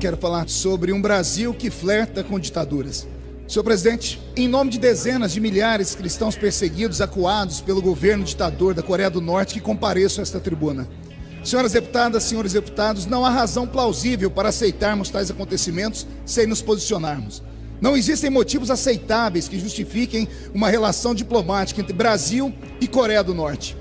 quero falar sobre um Brasil que flerta com ditaduras. Senhor presidente, em nome de dezenas de milhares de cristãos perseguidos, acuados pelo governo ditador da Coreia do Norte, que compareço a esta tribuna. Senhoras deputadas, senhores deputados, não há razão plausível para aceitarmos tais acontecimentos sem nos posicionarmos. Não existem motivos aceitáveis que justifiquem uma relação diplomática entre Brasil e Coreia do Norte.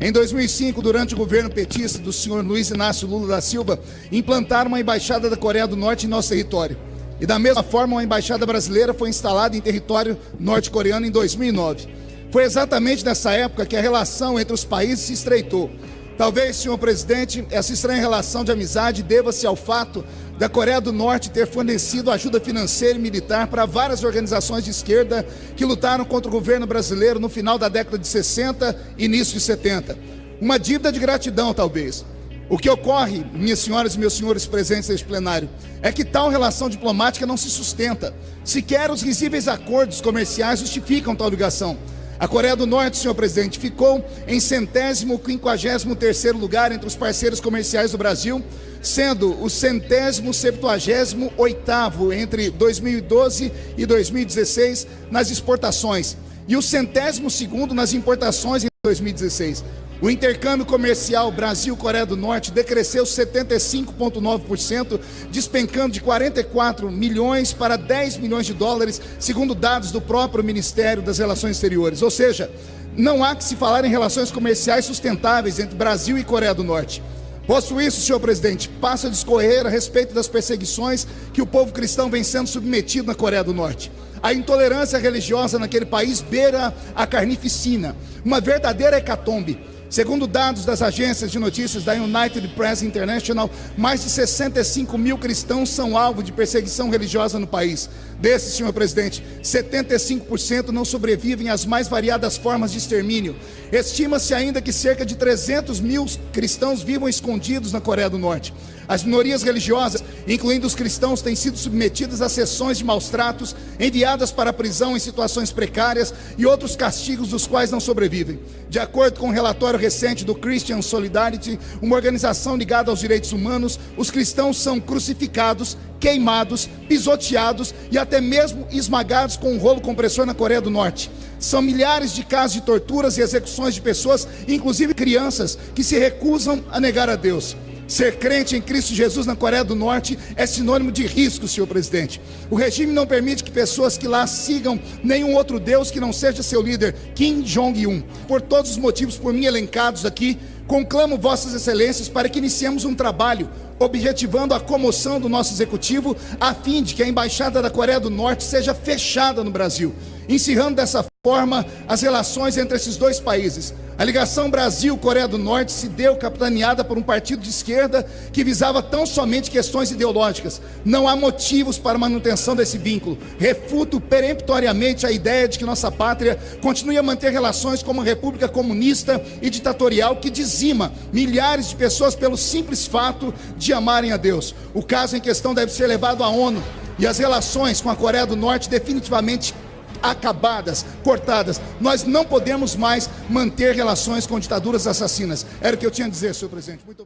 Em 2005, durante o governo petista do senhor Luiz Inácio Lula da Silva, implantaram uma embaixada da Coreia do Norte em nosso território. E da mesma forma, uma embaixada brasileira foi instalada em território norte-coreano em 2009. Foi exatamente nessa época que a relação entre os países se estreitou. Talvez, senhor presidente, essa estranha relação de amizade deva-se ao fato da Coreia do Norte ter fornecido ajuda financeira e militar para várias organizações de esquerda que lutaram contra o governo brasileiro no final da década de 60 e início de 70. Uma dívida de gratidão, talvez. O que ocorre, minhas senhoras e meus senhores presentes neste plenário, é que tal relação diplomática não se sustenta. Sequer os risíveis acordos comerciais justificam tal ligação. A Coreia do Norte, senhor presidente, ficou em 153º lugar entre os parceiros comerciais do Brasil, sendo o 178º entre 2012 e 2016 nas exportações e o 102º nas importações em 2016. O intercâmbio comercial Brasil-Coreia do Norte decresceu 75,9%, despencando de 44 milhões para 10 milhões de dólares, segundo dados do próprio Ministério das Relações Exteriores. Ou seja, não há que se falar em relações comerciais sustentáveis entre Brasil e Coreia do Norte. Posto isso, senhor presidente, passo a discorrer a respeito das perseguições que o povo cristão vem sendo submetido na Coreia do Norte. A intolerância religiosa naquele país beira a carnificina, uma verdadeira hecatombe. Segundo dados das agências de notícias da United Press International, mais de 65 mil cristãos são alvo de perseguição religiosa no país. Desses, senhor presidente, 75% não sobrevivem às mais variadas formas de extermínio. Estima-se ainda que cerca de 300 mil cristãos vivam escondidos na Coreia do Norte. As minorias religiosas, incluindo os cristãos, têm sido submetidas a sessões de maus-tratos, enviadas para a prisão em situações precárias e outros castigos dos quais não sobrevivem. De acordo com um relatório recente do Christian Solidarity, uma organização ligada aos direitos humanos, os cristãos são crucificados, queimados, pisoteados e até mesmo esmagados com um rolo compressor na Coreia do Norte. São milhares de casos de torturas e execuções de pessoas, inclusive crianças, que se recusam a negar a Deus. Ser crente em Cristo Jesus na Coreia do Norte é sinônimo de risco, senhor presidente. O regime não permite que pessoas que lá sigam nenhum outro Deus que não seja seu líder, Kim Jong-un. Por todos os motivos por mim elencados aqui, conclamo vossas excelências para que iniciemos um trabalho objetivando a comoção do nosso executivo a fim de que a embaixada da Coreia do Norte seja fechada no Brasil, encerrando dessa forma as relações entre esses dois países. A ligação Brasil-Coreia do Norte se deu capitaneada por um partido de esquerda que visava tão somente questões ideológicas. Não há motivos para a manutenção desse vínculo. Refuto peremptoriamente a ideia de que nossa pátria continue a manter relações com uma república comunista e ditatorial que dizima milhares de pessoas pelo simples fato de amarem a Deus. O caso em questão deve ser levado à ONU e as relações com a Coreia do Norte definitivamente acabadas, cortadas. Nós não podemos mais manter relações com ditaduras assassinas. Era o que eu tinha a dizer, senhor presidente. Muito obrigado.